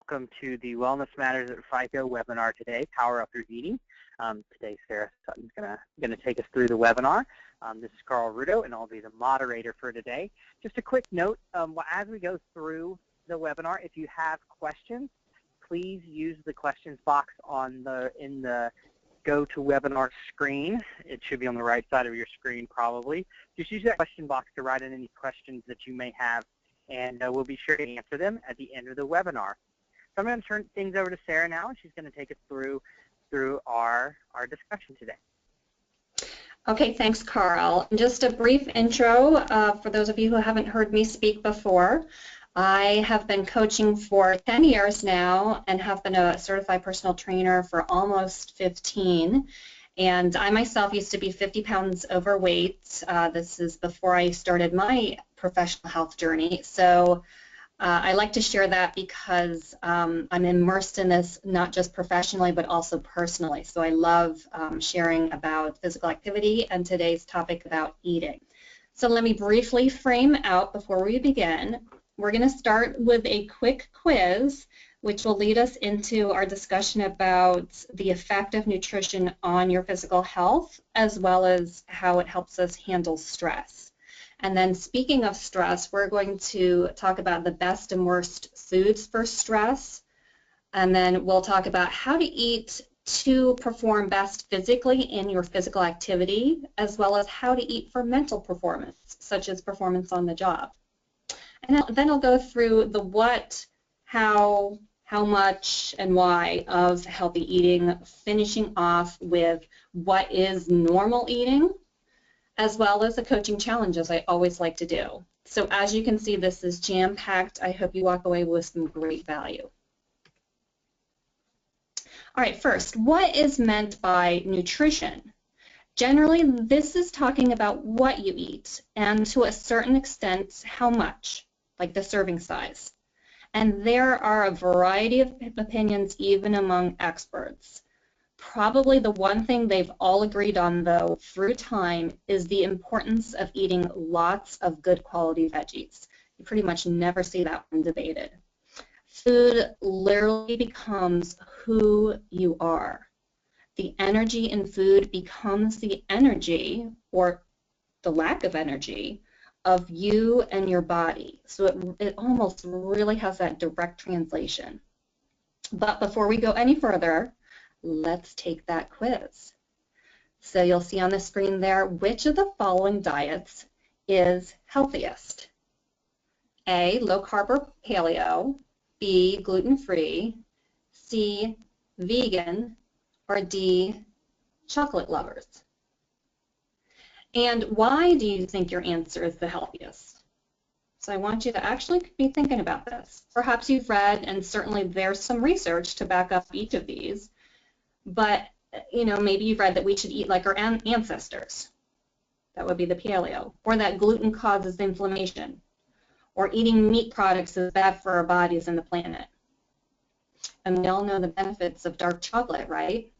Welcome to the Wellness Matters at FICO webinar today, Power Up Your Eating. Today, Sarah Sutton's going to take us through the webinar. This is Carl Rudo, and I'll be the moderator for today. Just a quick note, as we go through the webinar, if you have questions, please use the questions box in the GoToWebinar screen. It should be on the right side of your screen probably. Just use that question box to write in any questions that you may have, and we'll be sure to answer them at the end of the webinar. So I'm going to turn things over to Sarah now, and she's going to take us through our discussion today. Okay, thanks, Carl. Just a brief intro for those of you who haven't heard me speak before. I have been coaching for 10 years now and have been a certified personal trainer for almost 15. And I myself used to be 50 pounds overweight. This is before I started my professional health journey. So I like to share that because I'm immersed in this not just professionally but also personally. So I love sharing about physical activity and today's topic about eating. So let me briefly frame out before we begin. We're going to start with a quick quiz which will lead us into our discussion about the effect of nutrition on your physical health as well as how it helps us handle stress. And then speaking of stress, we're going to talk about the best and worst foods for stress. And then we'll talk about how to eat to perform best physically in your physical activity, as well as how to eat for mental performance, such as performance on the job. And then I'll go through the what, how much, and why of healthy eating, finishing off with what is normal eating, as well as a coaching challenge, as I always like to do. So as you can see, this is jam-packed. I hope you walk away with some great value. All right, first, what is meant by nutrition? Generally, this is talking about what you eat, and to a certain extent, how much, like the serving size. And there are a variety of opinions even among experts. Probably the one thing they've all agreed on, though, through time is the importance of eating lots of good quality veggies. You pretty much never see that one debated. Food literally becomes who you are. The energy in food becomes the energy, or the lack of energy, of you and your body. So it almost really has that direct translation. But before we go any further, let's take that quiz. So you'll see on the screen there, which of the following diets is healthiest? A, low carb or paleo, B, gluten-free, C, vegan, or D, chocolate lovers? And why do you think your answer is the healthiest? So I want you to actually be thinking about this. Perhaps you've read, and certainly there's some research to back up each of these, but maybe you've read that we should eat like our ancestors. That would be the paleo. Or that gluten causes inflammation. Or eating meat products is bad for our bodies and the planet. And we all know the benefits of dark chocolate, right?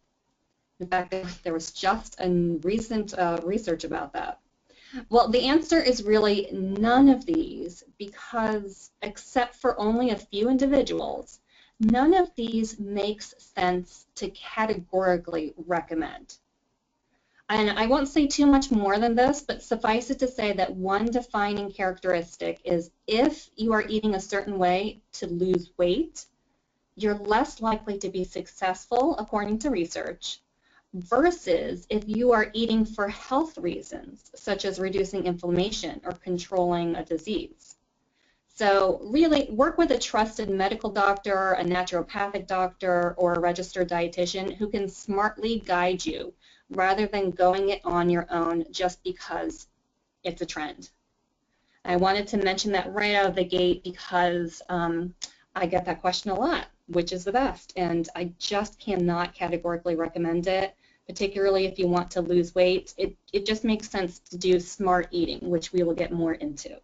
In fact, there was just a recent research about that. Well, the answer is really none of these, because except for only a few individuals, none of these makes sense to categorically recommend. And I won't say too much more than this, but suffice it to say that one defining characteristic is if you are eating a certain way to lose weight, you're less likely to be successful, according to research, versus if you are eating for health reasons, such as reducing inflammation or controlling a disease. So really work with a trusted medical doctor, a naturopathic doctor, or a registered dietitian who can smartly guide you rather than going it on your own just because it's a trend. I wanted to mention that right out of the gate because I get that question a lot, which is the best? And I just cannot categorically recommend it, particularly if you want to lose weight. It just makes sense to do smart eating, which we will get more into.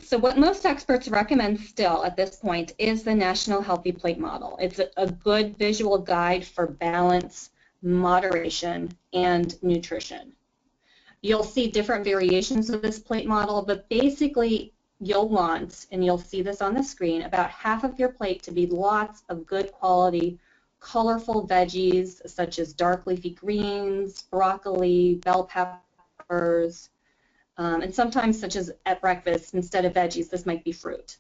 So what most experts recommend still at this point is the National Healthy Plate Model. It's a good visual guide for balance, moderation, and nutrition. You'll see different variations of this plate model, but basically you'll want, and you'll see this on the screen, about half of your plate to be lots of good quality, colorful veggies such as dark leafy greens, broccoli, bell peppers, and sometimes, such as at breakfast, instead of veggies, this might be fruit.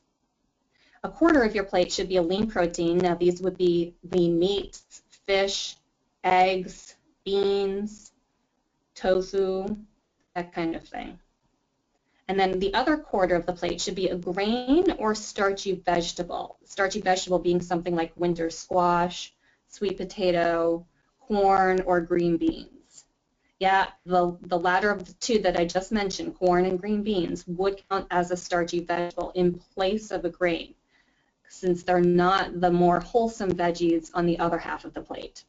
A quarter of your plate should be a lean protein. Now, these would be lean meats, fish, eggs, beans, tofu, that kind of thing. And then the other quarter of the plate should be a grain or starchy vegetable. Starchy vegetable being something like winter squash, sweet potato, corn, or green beans. Yeah, the latter of the two that I just mentioned, corn and green beans, would count as a starchy vegetable in place of a grain, since they're not the more wholesome veggies on the other half of the plate.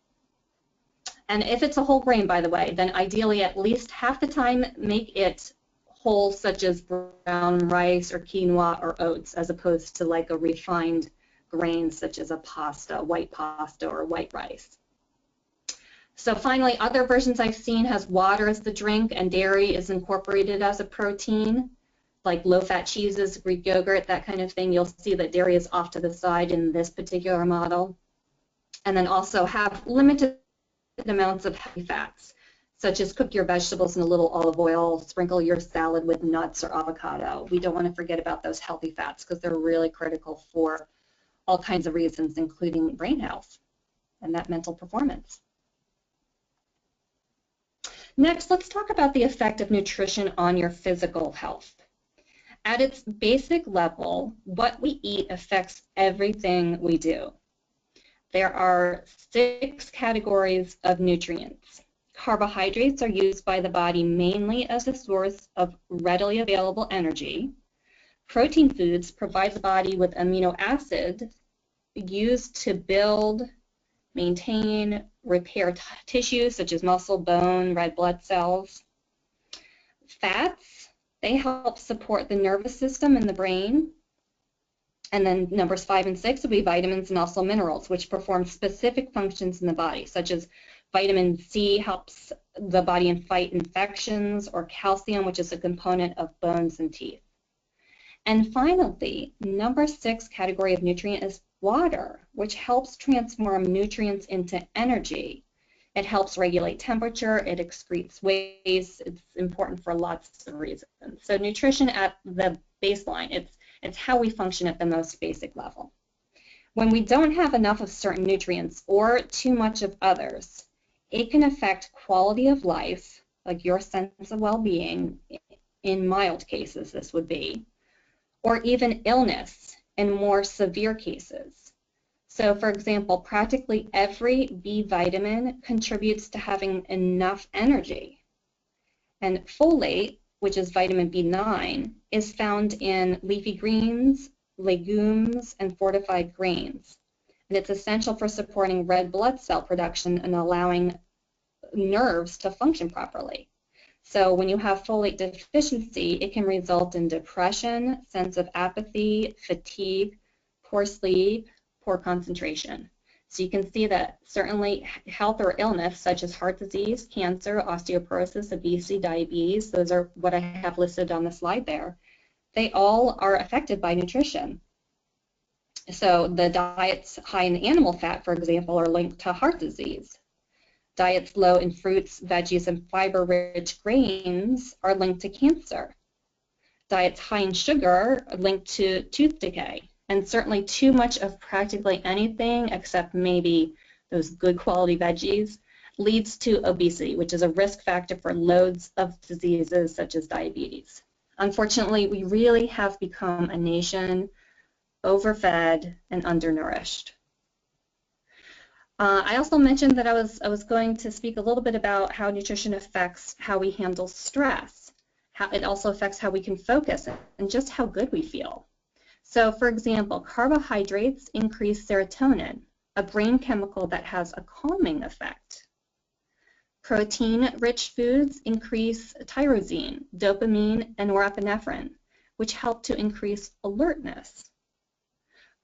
And if it's a whole grain, by the way, then ideally at least half the time make it whole, such as brown rice or quinoa or oats, as opposed to like a refined grain such as a pasta, white pasta or white rice. So finally, other versions I've seen has water as the drink and dairy is incorporated as a protein, like low-fat cheeses, Greek yogurt, that kind of thing. You'll see that dairy is off to the side in this particular model. And then also have limited amounts of healthy fats, such as cook your vegetables in a little olive oil, sprinkle your salad with nuts or avocado. We don't want to forget about those healthy fats because they're really critical for all kinds of reasons, including brain health and that mental performance. Next, let's talk about the effect of nutrition on your physical health. At its basic level, what we eat affects everything we do. There are 6 categories of nutrients. Carbohydrates are used by the body mainly as a source of readily available energy. Protein foods provide the body with amino acids used to build, maintain, repair tissues such as muscle, bone, red blood cells. Fats, they help support the nervous system and the brain. And then numbers 5 and 6 will be vitamins and also minerals, which perform specific functions in the body, such as vitamin C helps the body fight infections, or calcium, which is a component of bones and teeth. And finally, number 6 category of nutrient is water, which helps transform nutrients into energy. It helps regulate temperature, it excretes waste, it's important for lots of reasons. So nutrition at the baseline, it's how we function at the most basic level. When we don't have enough of certain nutrients or too much of others, it can affect quality of life, like your sense of well-being, in mild cases this would be, or even illness in more severe cases. So for example, practically every B vitamin contributes to having enough energy. And folate, which is vitamin B9, is found in leafy greens, legumes, and fortified grains. And it's essential for supporting red blood cell production and allowing nerves to function properly. So when you have folate deficiency, it can result in depression, sense of apathy, fatigue, poor sleep, poor concentration. So you can see that certainly health or illness such as heart disease, cancer, osteoporosis, obesity, diabetes, those are what I have listed on the slide there. They all are affected by nutrition. So the diets high in animal fat, for example, are linked to heart disease. Diets low in fruits, veggies, and fiber-rich grains are linked to cancer. Diets high in sugar are linked to tooth decay. And certainly too much of practically anything except maybe those good quality veggies leads to obesity, which is a risk factor for loads of diseases such as diabetes. Unfortunately, we really have become a nation overfed and undernourished. I also mentioned that I was going to speak a little bit about how nutrition affects how we handle stress. How it also affects how we can focus and just how good we feel. So for example, carbohydrates increase serotonin, a brain chemical that has a calming effect. Protein-rich foods increase tyrosine, dopamine, and norepinephrine, which help to increase alertness.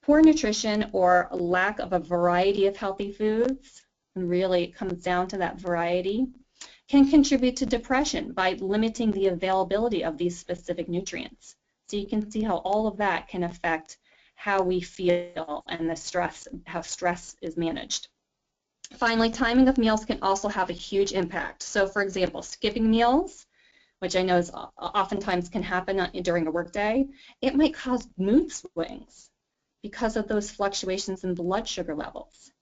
Poor nutrition or lack of a variety of healthy foods, and really it comes down to that variety, can contribute to depression by limiting the availability of these specific nutrients. So you can see how all of that can affect how we feel and how stress is managed. Finally, timing of meals can also have a huge impact. So for example, skipping meals, which I know is oftentimes can happen during a workday, it might cause mood swings because of those fluctuations in blood sugar levels.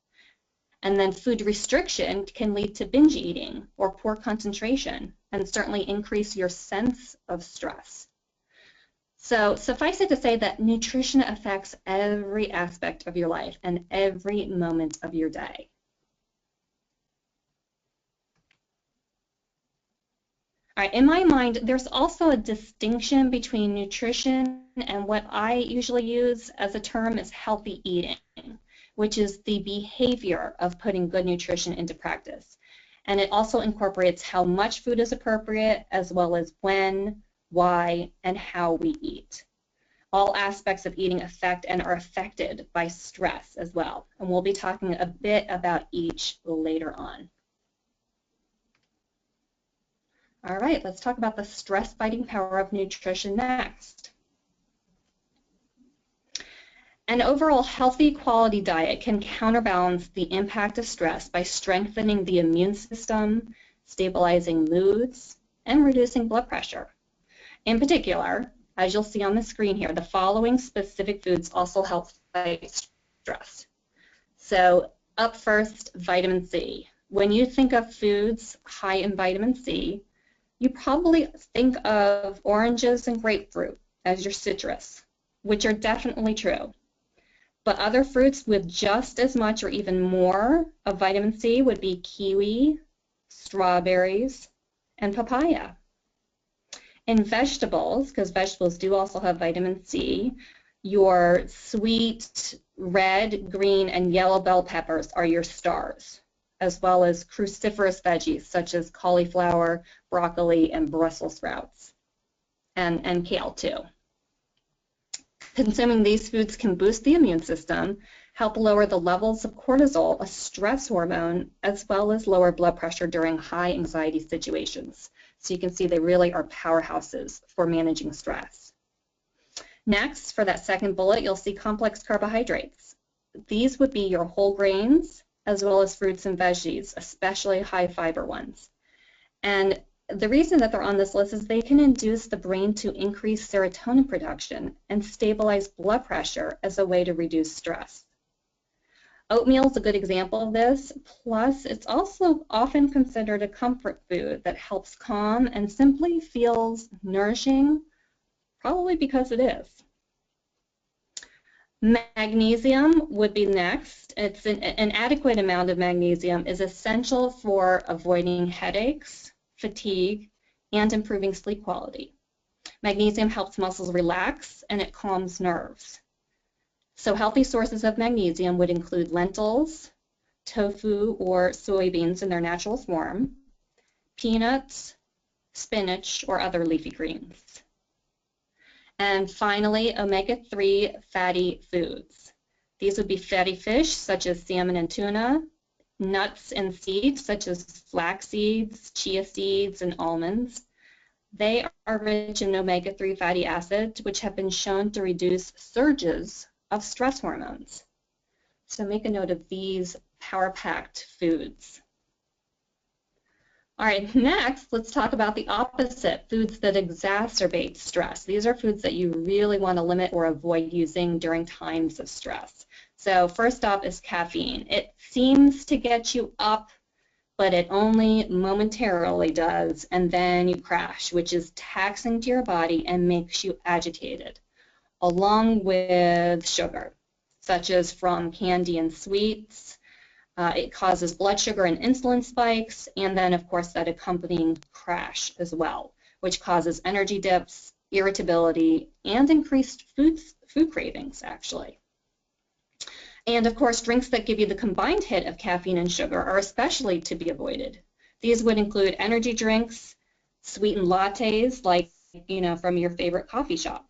And then food restriction can lead to binge eating or poor concentration and certainly increase your sense of stress. So suffice it to say that nutrition affects every aspect of your life and every moment of your day. All right, in my mind, there's also a distinction between nutrition and what I usually use as a term is healthy eating, which is the behavior of putting good nutrition into practice. And it also incorporates how much food is appropriate, as well as when, why, and how we eat. All aspects of eating affect and are affected by stress as well. And we'll be talking a bit about each later on. All right, let's talk about the stress-fighting power of nutrition next. An overall healthy quality diet can counterbalance the impact of stress by strengthening the immune system, stabilizing moods, and reducing blood pressure. In particular, as you'll see on the screen here, the following specific foods also help fight stress. So up first, vitamin C. When you think of foods high in vitamin C, you probably think of oranges and grapefruit as your citrus, which are definitely true. But other fruits with just as much or even more of vitamin C would be kiwi, strawberries, and papaya. In vegetables, because vegetables do also have vitamin C, your sweet red, green, and yellow bell peppers are your stars, as well as cruciferous veggies such as cauliflower, broccoli, and Brussels sprouts, and kale too. Consuming these foods can boost the immune system, help lower the levels of cortisol, a stress hormone, as well as lower blood pressure during high anxiety situations. So you can see they really are powerhouses for managing stress. Next, for that second bullet, you'll see complex carbohydrates. These would be your whole grains, as well as fruits and veggies, especially high fiber ones. And the reason that they're on this list is they can induce the brain to increase serotonin production and stabilize blood pressure as a way to reduce stress. Oatmeal is a good example of this, plus it's also often considered a comfort food that helps calm and simply feels nourishing, probably because it is. Magnesium would be next. It's an adequate amount of magnesium is essential for avoiding headaches, fatigue, and improving sleep quality. Magnesium helps muscles relax and it calms nerves. So healthy sources of magnesium would include lentils, tofu or soybeans in their natural form, peanuts, spinach, or other leafy greens. And finally, omega-3 fatty foods. These would be fatty fish such as salmon and tuna, nuts and seeds such as flax seeds, chia seeds, and almonds. They are rich in omega-3 fatty acids, which have been shown to reduce surges of stress hormones. So make a note of these power-packed foods. All right, next, let's talk about the opposite, foods that exacerbate stress. These are foods that you really want to limit or avoid using during times of stress. So first up is caffeine. It seems to get you up, but it only momentarily does, and then you crash, which is taxing to your body and makes you agitated, along with sugar, such as from candy and sweets. It causes blood sugar and insulin spikes, and then, of course, that accompanying crash as well, which causes energy dips, irritability, and increased food cravings, actually. And, of course, drinks that give you the combined hit of caffeine and sugar are especially to be avoided. These would include energy drinks, sweetened lattes, like, from your favorite coffee shop.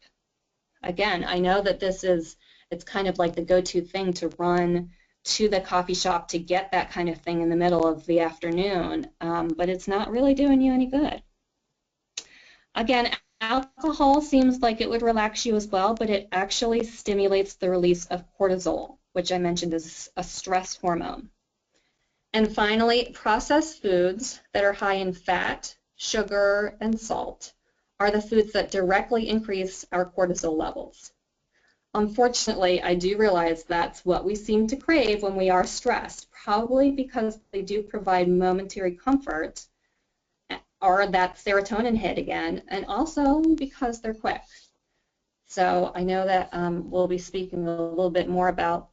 Again, I know that it's kind of like the go-to thing to run to the coffee shop to get that kind of thing in the middle of the afternoon, but it's not really doing you any good. Again, Alcohol seems like it would relax you as well, but it actually stimulates the release of cortisol, which I mentioned is a stress hormone. And finally, processed foods that are high in fat, sugar, and salt are the foods that directly increase our cortisol levels. Unfortunately, I do realize that's what we seem to crave when we are stressed, probably because they do provide momentary comfort or that serotonin hit again, and also because they're quick. So I know that we'll be speaking a little bit more about,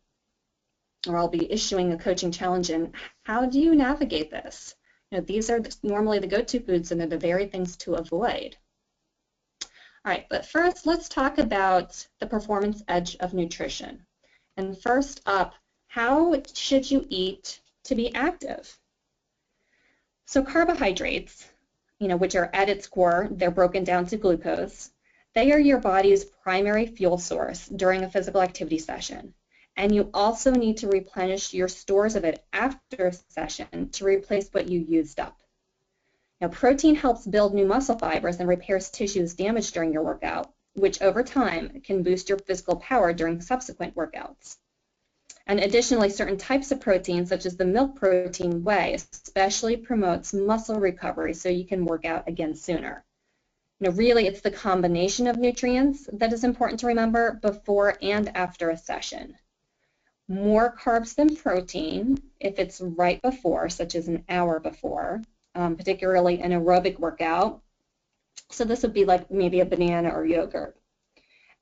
or I'll be issuing a coaching challenge in how do you navigate this? You know, these are normally the go-to foods and they're the very things to avoid. All right, but first let's talk about the performance edge of nutrition. And first up, how should you eat to be active? So carbohydrates, you know, which are at its core, they're broken down to glucose. They are your body's primary fuel source during a physical activity session. And you also need to replenish your stores of it after a session to replace what you used up. Now, protein helps build new muscle fibers and repairs tissues damaged during your workout, which over time can boost your physical power during subsequent workouts. And additionally, certain types of protein, such as the milk protein whey, especially promotes muscle recovery so you can work out again sooner. You know, really, it's the combination of nutrients that is important to remember before and after a session. More carbs than protein if it's right before, such as an hour before, particularly an aerobic workout. So this would be like maybe a banana or yogurt.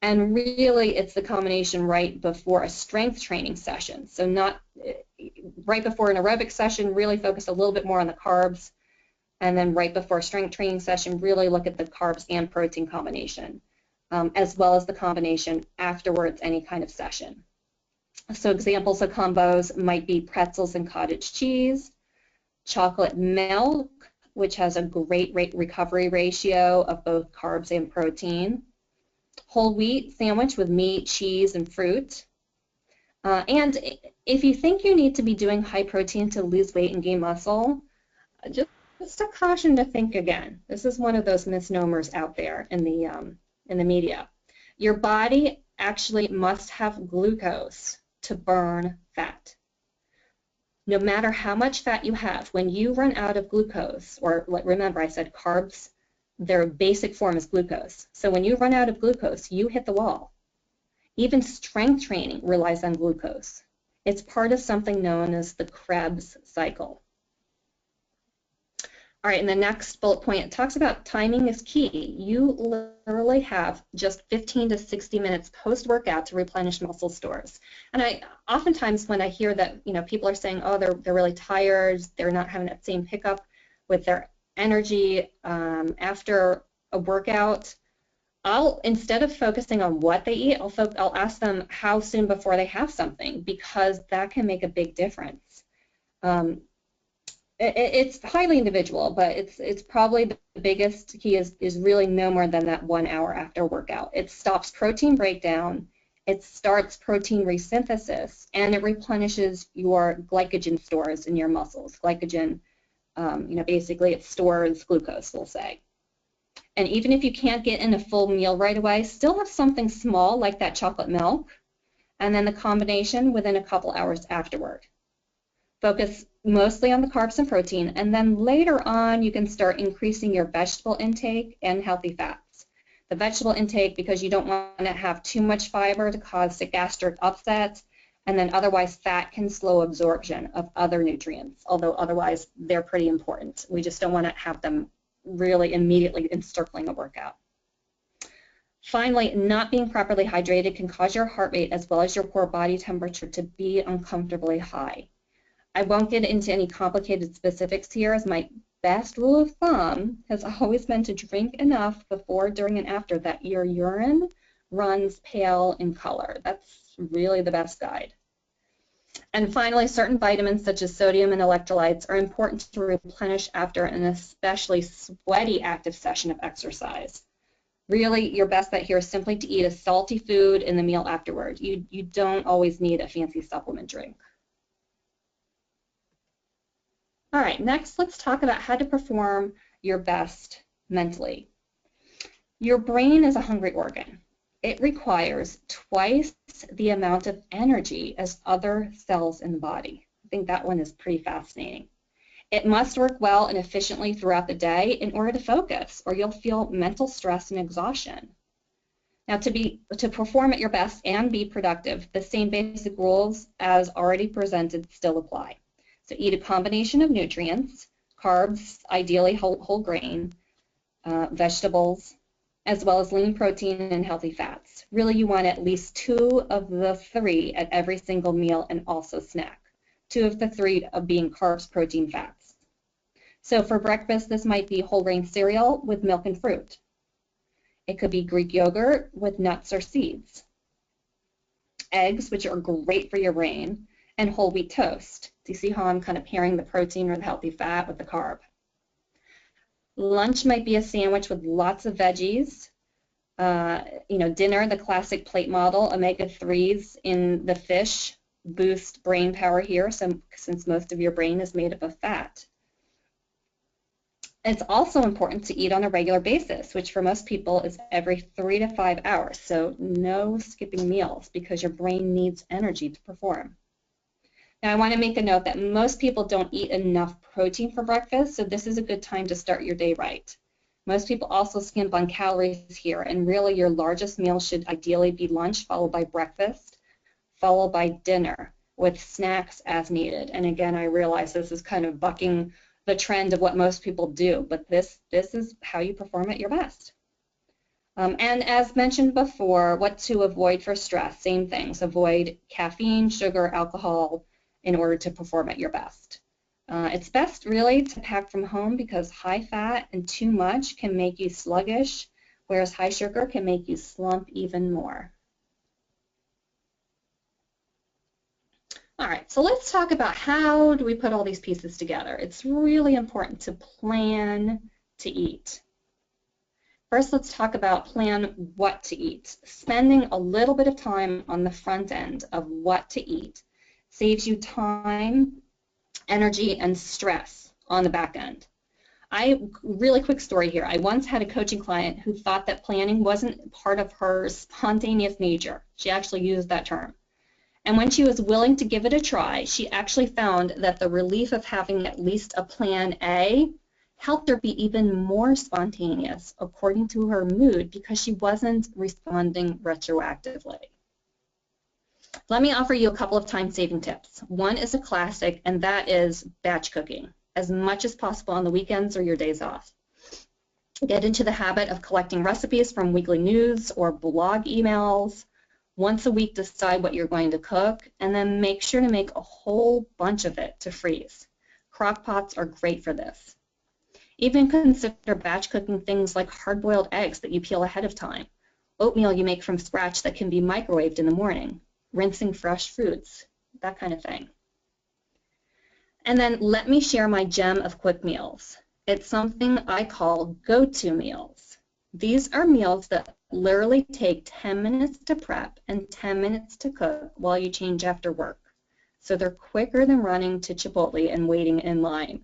And really, it's the combination right before a strength training session. So not right before an aerobic session, really focus a little bit more on the carbs. And then right before a strength training session, really look at the carbs and protein combination, as well as the combination afterwards, any kind of session. So examples of combos might be pretzels and cottage cheese, chocolate milk, which has a great recovery ratio of both carbs and protein, whole wheat sandwich with meat, cheese, and fruit. And if you think you need to be doing high protein to lose weight and gain muscle, just a caution to think again. This is one of those misnomers out there in the media. Your body actually must have glucose to burn fat. No matter how much fat you have, when you run out of glucose, or remember I said carbs, their basic form is glucose. So when you run out of glucose, you hit the wall. Even strength training relies on glucose. It's part of something known as the Krebs cycle. All right, and the next bullet point, it talks about timing is key. You literally have just 15 to 60 minutes post-workout to replenish muscle stores. And oftentimes when I hear that, you know, people are saying, oh, they're really tired, they're not having that same pickup with their energy after a workout, instead of focusing on what they eat, I'll ask them how soon before they have something, because that can make a big difference. It's highly individual, but it's probably the biggest key is really no more than that 1 hour after workout. It stops protein breakdown, it starts protein resynthesis, and it replenishes your glycogen stores in your muscles. Glycogen, you know, basically it stores glucose, we'll say. And even if you can't get in a full meal right away, still have something small like that chocolate milk, and then the combination within a couple hours afterward. Focus mostly on the carbs and protein, and then later on you can start increasing your vegetable intake and healthy fats. The vegetable intake because you don't want to have too much fiber to cause the gastric upset, and then otherwise fat can slow absorption of other nutrients, although otherwise they're pretty important. We just don't want to have them really immediately encircling a workout. Finally, not being properly hydrated can cause your heart rate as well as your core body temperature to be uncomfortably high. I won't get into any complicated specifics here, as my best rule of thumb has always been to drink enough before, during, and after that your urine runs pale in color. That's really the best guide. And finally, certain vitamins such as sodium and electrolytes are important to replenish after an especially sweaty active session of exercise. Really, your best bet here is simply to eat a salty food in the meal afterward. You don't always need a fancy supplement drink. All right, next let's talk about how to perform your best mentally. Your brain is a hungry organ. It requires twice the amount of energy as other cells in the body. I think that one is pretty fascinating. It must work well and efficiently throughout the day in order to focus, or you'll feel mental stress and exhaustion. Now, to perform at your best and be productive, the same basic rules as already presented still apply. So eat a combination of nutrients, carbs, ideally whole grain, vegetables, as well as lean protein and healthy fats. Really, you want at least 2 of the 3 at every single meal and also snack. 2 of the 3 of being carbs, protein, fats. So for breakfast, this might be whole grain cereal with milk and fruit. It could be Greek yogurt with nuts or seeds. Eggs, which are great for your brain, and whole wheat toast. Do you see how I'm kind of pairing the protein or the healthy fat with the carb? Lunch might be a sandwich with lots of veggies. Dinner, the classic plate model, omega-3s in the fish boost brain power here, since most of your brain is made up of fat. It's also important to eat on a regular basis, which for most people is every 3 to 5 hours. So no skipping meals because your brain needs energy to perform. Now I want to make a note that most people don't eat enough protein for breakfast, so this is a good time to start your day right. Most people also skimp on calories here, and really your largest meal should ideally be lunch, followed by breakfast, followed by dinner, with snacks as needed. And again, I realize this is kind of bucking the trend of what most people do, but this is how you perform at your best. And as mentioned before, what to avoid for stress, same things. Avoid caffeine, sugar, alcohol in order to perform at your best. It's best really to pack from home because high fat and too much can make you sluggish, whereas high sugar can make you slump even more. All right, so let's talk about how do we put all these pieces together. It's really important to plan to eat. First, let's talk about plan what to eat. Spending a little bit of time on the front end of what to eat saves you time, energy, and stress on the back end. Really quick story here. I once had a coaching client who thought that planning wasn't part of her spontaneous nature. She actually used that term. And when she was willing to give it a try, she actually found that the relief of having at least a plan A helped her be even more spontaneous according to her mood because she wasn't responding retroactively. Let me offer you a couple of time-saving tips. One is a classic, and that is batch cooking, as much as possible on the weekends or your days off. Get into the habit of collecting recipes from weekly news or blog emails. Once a week, decide what you're going to cook, and then make sure to make a whole bunch of it to freeze. Crock pots are great for this. Even consider batch cooking things like hard-boiled eggs that you peel ahead of time, oatmeal you make from scratch that can be microwaved in the morning, rinsing fresh fruits, that kind of thing. And then let me share my gem of quick meals. It's something I call go-to meals. These are meals that literally take 10 minutes to prep and 10 minutes to cook while you change after work. So they're quicker than running to Chipotle and waiting in line.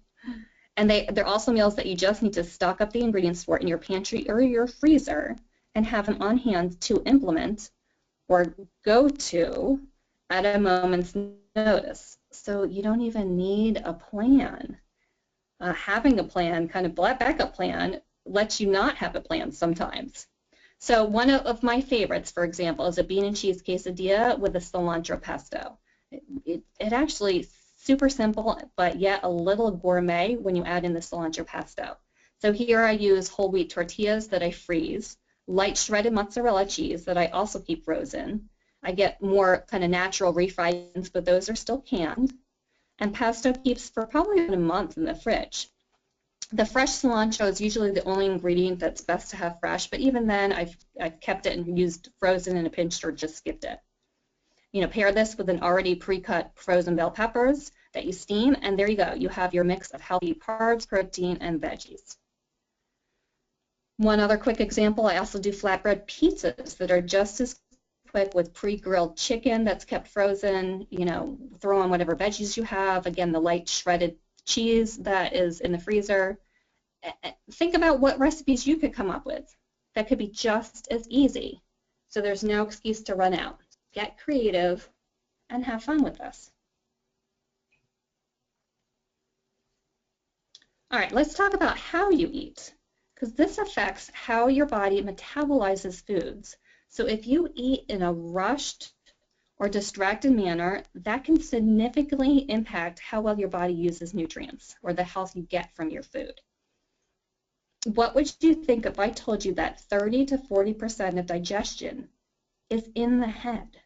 And they're also meals that you just need to stock up the ingredients for in your pantry or your freezer and have them on hand to implement or go to at a moment's notice. So you don't even need a plan. Having a plan, kind of backup plan, lets you not have a plan sometimes. So one of my favorites, for example, is a bean and cheese quesadilla with a cilantro pesto. It actually super simple, but yet a little gourmet when you add in the cilantro pesto. So here I use whole wheat tortillas that I freeze, light shredded mozzarella cheese that I also keep frozen. I get more kind of natural refried, but those are still canned. And pesto keeps for probably about a month in the fridge. The fresh cilantro is usually the only ingredient that's best to have fresh, but even then I've kept it and used frozen in a pinch or just skipped it. You know, pair this with an already pre-cut frozen bell peppers that you steam, and there you go. You have your mix of healthy carbs, protein, and veggies. One other quick example, I also do flatbread pizzas that are just as quick with pre-grilled chicken that's kept frozen. You know, throw on whatever veggies you have. Again, the light shredded cheese that is in the freezer. Think about what recipes you could come up with that could be just as easy. So there's no excuse to run out. Get creative and have fun with this. All right, let's talk about how you eat, because this affects how your body metabolizes foods. So if you eat in a rushed or distracted manner, that can significantly impact how well your body uses nutrients or the health you get from your food. What would you think if I told you that 30 to 40% of digestion is in the head?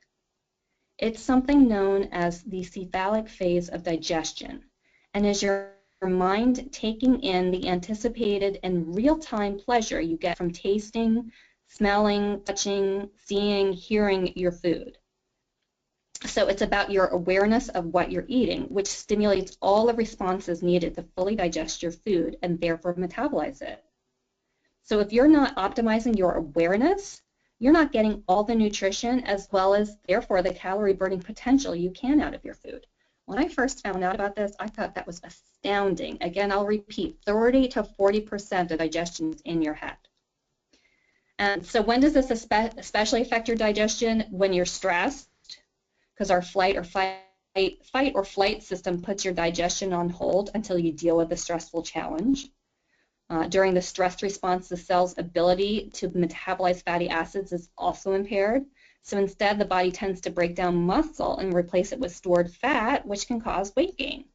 It's something known as the cephalic phase of digestion, and is your mind taking in the anticipated and real-time pleasure you get from tasting, smelling, touching, seeing, hearing your food. So it's about your awareness of what you're eating, which stimulates all the responses needed to fully digest your food and therefore metabolize it. So if you're not optimizing your awareness, you're not getting all the nutrition as well as therefore the calorie burning potential you can out of your food. When I first found out about this, I thought that was astounding. Again, I'll repeat, 30 to 40% of digestion is in your head. And so when does this especially affect your digestion? When you're stressed, because our fight or flight system puts your digestion on hold until you deal with the stressful challenge. During the stress response, the cell's ability to metabolize fatty acids is also impaired. So instead, the body tends to break down muscle and replace it with stored fat, which can cause weight gain.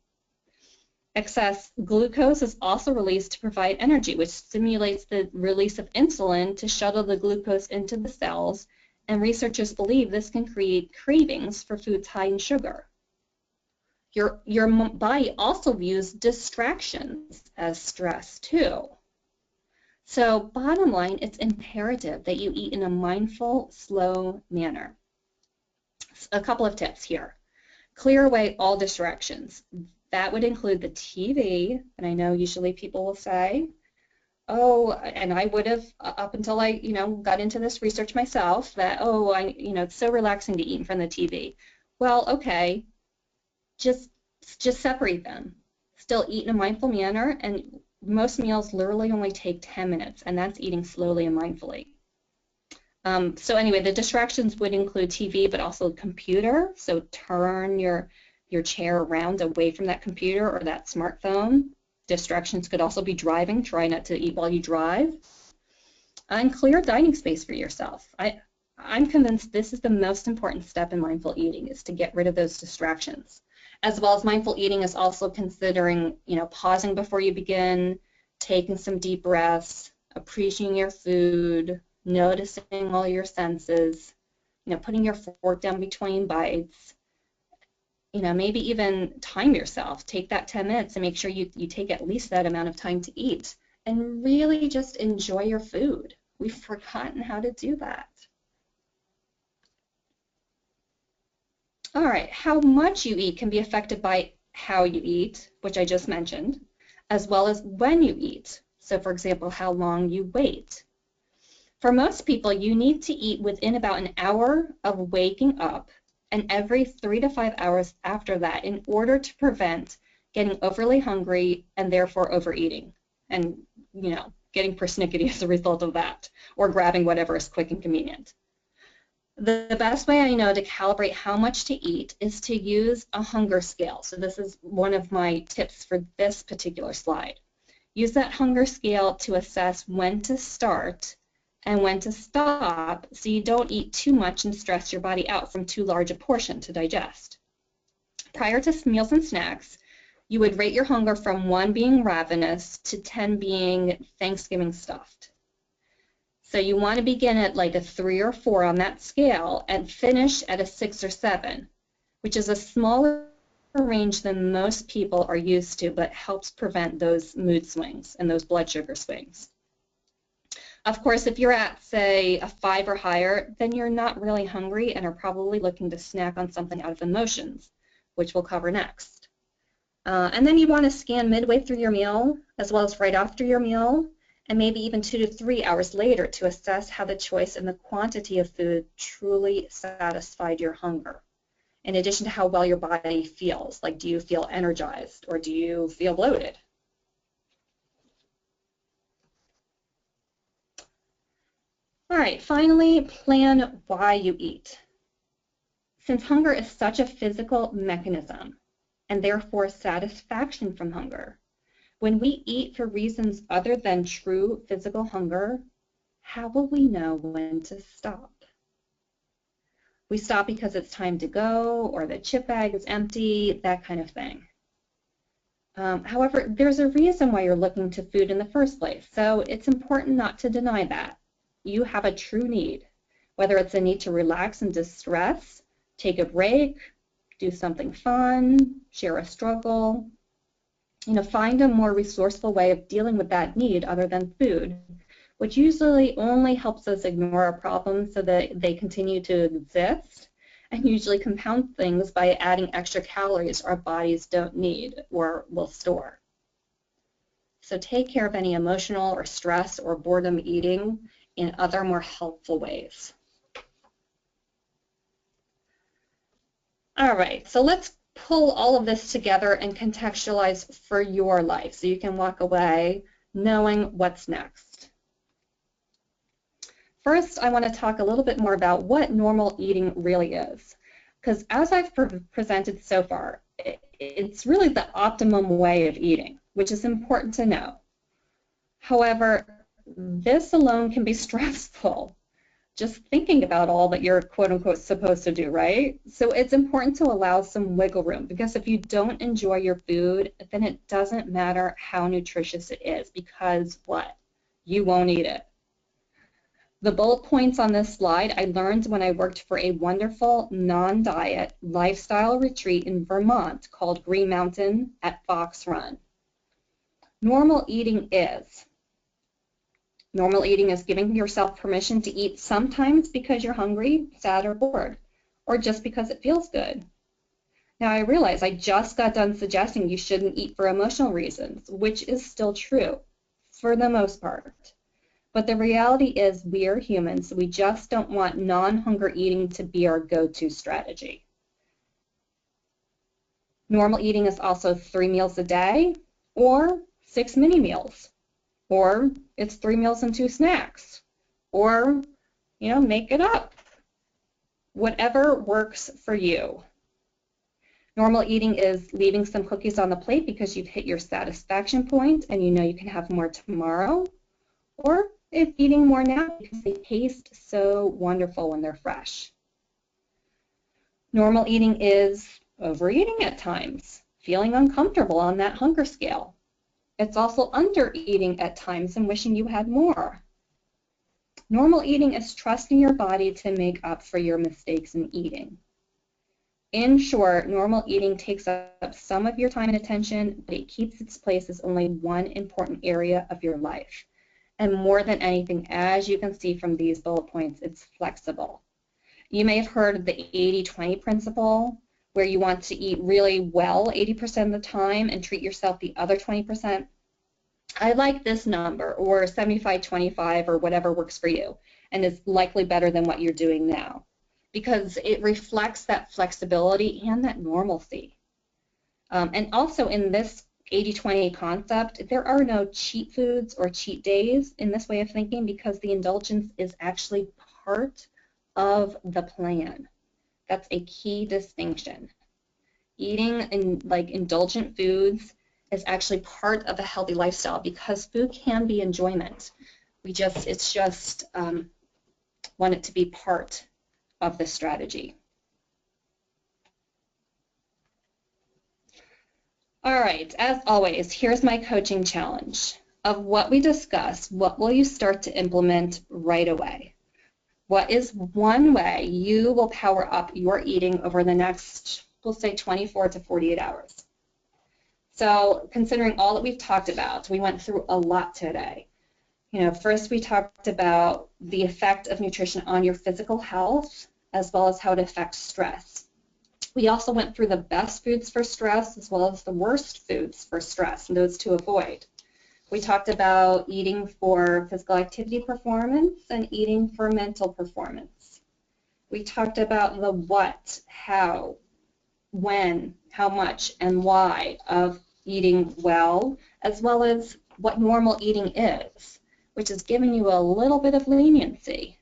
Excess glucose is also released to provide energy, which stimulates the release of insulin to shuttle the glucose into the cells, and researchers believe this can create cravings for foods high in sugar. Your body also views distractions as stress too. So bottom line, it's imperative that you eat in a mindful, slow manner. A couple of tips here. Clear away all distractions. That would include the TV, and I know usually people will say, oh, and I would have up until I, got into this research myself, that, oh, it's so relaxing to eat in front of the TV. Well, okay, just separate them. Still eat in a mindful manner, and most meals literally only take 10 minutes, and that's eating slowly and mindfully. So anyway, the distractions would include TV, but also computer. So turn your chair around away from that computer or that smartphone. Distractions could also be driving. Try not to eat while you drive. And clear dining space for yourself. I'm convinced this is the most important step in mindful eating, is to get rid of those distractions. As well as mindful eating is also considering, pausing before you begin, taking some deep breaths, appreciating your food, noticing all your senses, putting your fork down between bites, maybe even time yourself. Take that 10 minutes and make sure you take at least that amount of time to eat, and really just enjoy your food. We've forgotten how to do that. All right, how much you eat can be affected by how you eat, which I just mentioned, as well as when you eat. So for example, how long you wait. For most people, you need to eat within about an hour of waking up and every 3 to 5 hours after that in order to prevent getting overly hungry and therefore overeating and, getting persnickety as a result of that, or grabbing whatever is quick and convenient. The best way I know to calibrate how much to eat is to use a hunger scale. So this is one of my tips for this particular slide. Use that hunger scale to assess when to start and when to stop, so you don't eat too much and stress your body out from too large a portion to digest. Prior to meals and snacks, you would rate your hunger from 1 being ravenous to 10 being Thanksgiving stuffed. So you want to begin at like a 3 or 4 on that scale and finish at a 6 or 7, which is a smaller range than most people are used to, but helps prevent those mood swings and those blood sugar swings. Of course, if you're at, say, a 5 or higher, then you're not really hungry and are probably looking to snack on something out of emotions, which we'll cover next. And then you want to scan midway through your meal, as well as right after your meal, and maybe even 2 to 3 hours later to assess how the choice and the quantity of food truly satisfied your hunger. In addition to how well your body feels, like do you feel energized or do you feel bloated? All right, finally, plan why you eat. Since hunger is such a physical mechanism, and therefore satisfaction from hunger, when we eat for reasons other than true physical hunger, how will we know when to stop? We stop because it's time to go, or the chip bag is empty, that kind of thing. However, there's a reason why you're looking to food in the first place, so it's important not to deny that. You have a true need, whether it's a need to relax and distress, take a break, do something fun, share a struggle. Find a more resourceful way of dealing with that need other than food, which usually only helps us ignore our problems so that they continue to exist, and usually compound things by adding extra calories our bodies don't need or will store. So take care of any emotional or stress or boredom eating in other more helpful ways. All right, so let's pull all of this together and contextualize for your life so you can walk away knowing what's next. First, I want to talk a little bit more about what normal eating really is, because as I've presented so far, it's really the optimum way of eating, which is important to know. However, this alone can be stressful, just thinking about all that you're quote-unquote supposed to do, right? So it's important to allow some wiggle room, because if you don't enjoy your food, then it doesn't matter how nutritious it is, because what? You won't eat it. The bullet points on this slide I learned when I worked for a wonderful non-diet lifestyle retreat in Vermont called Green Mountain at Fox Run. Normal eating is giving yourself permission to eat sometimes because you're hungry, sad, or bored, or just because it feels good. Now I realize I just got done suggesting you shouldn't eat for emotional reasons, which is still true for the most part. But the reality is we're humans, so we just don't want non-hunger eating to be our go-to strategy. Normal eating is also 3 meals a day or 6 mini meals, or it's 3 meals and 2 snacks, or make it up. Whatever works for you. Normal eating is leaving some cookies on the plate because you've hit your satisfaction point and you know you can have more tomorrow, or it's eating more now because they taste so wonderful when they're fresh. Normal eating is overeating at times, feeling uncomfortable on that hunger scale. It's also under-eating at times and wishing you had more. Normal eating is trusting your body to make up for your mistakes in eating. In short, normal eating takes up some of your time and attention, but it keeps its place as only one important area of your life. And more than anything, as you can see from these bullet points, it's flexible. You may have heard of the 80-20 principle, where you want to eat really well 80% of the time and treat yourself the other 20%. I like this number, or 75-25, or whatever works for you, and is likely better than what you're doing now, because it reflects that flexibility and that normalcy. And also in this 80-20 concept, there are no cheat foods or cheat days in this way of thinking, because the indulgence is actually part of the plan. That's a key distinction. Eating indulgent foods is actually part of a healthy lifestyle, because food can be enjoyment. It's just want it to be part of the strategy. All right, as always, here's my coaching challenge. Of what we discussed, what will you start to implement right away? What is one way you will power up your eating over the next, we'll say, 24 to 48 hours? So considering all that we've talked about, we went through a lot today. First we talked about the effect of nutrition on your physical health, as well as how it affects stress. We also went through the best foods for stress as well as the worst foods for stress and those to avoid. We talked about eating for physical activity performance and eating for mental performance. We talked about the what, how, when, how much, and why of eating well, as well as what normal eating is, which is giving you a little bit of leniency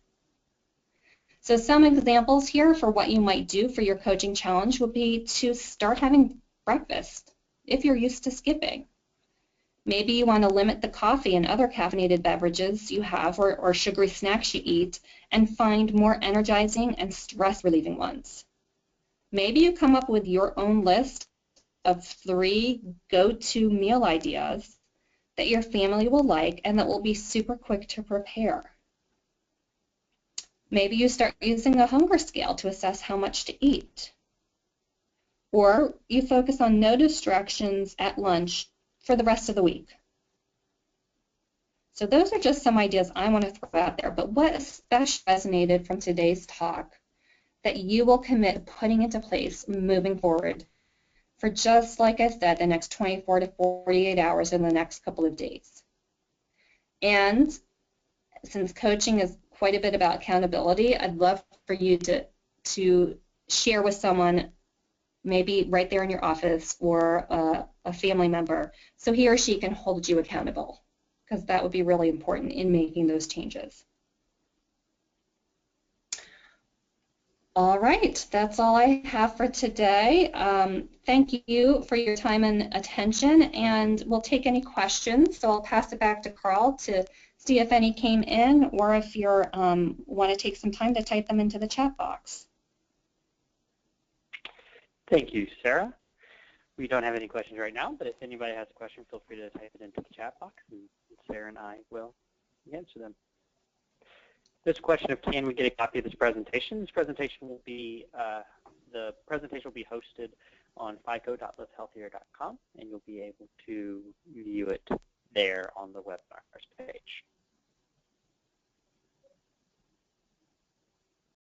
So some examples here for what you might do for your coaching challenge would be to start having breakfast if you're used to skipping. Maybe you want to limit the coffee and other caffeinated beverages you have or sugary snacks you eat and find more energizing and stress-relieving ones. Maybe you come up with your own list of 3 go-to meal ideas that your family will like and that will be super quick to prepare. Maybe you start using a hunger scale to assess how much to eat. Or you focus on no distractions at lunch for the rest of the week. So those are just some ideas I want to throw out there, but what especially resonated from today's talk that you will commit to putting into place moving forward for, just like I said, the next 24 to 48 hours in the next couple of days. And since coaching is quite a bit about accountability, I'd love for you to share with someone, maybe right there in your office or a family member, so he or she can hold you accountable, because that would be really important in making those changes. All right, that's all I have for today. Thank you for your time and attention, and we'll take any questions. So I'll pass it back to Carl to see if any came in, or if you want to take some time to type them into the chat box. Thank you, Sarah. We don't have any questions right now, but if anybody has a question, feel free to type it into the chat box, and Sarah and I will answer them. This question of can we get a copy of this presentation? This presentation will be hosted on fico.liveshealthier.com, and you'll be able to view it there on the webinars page.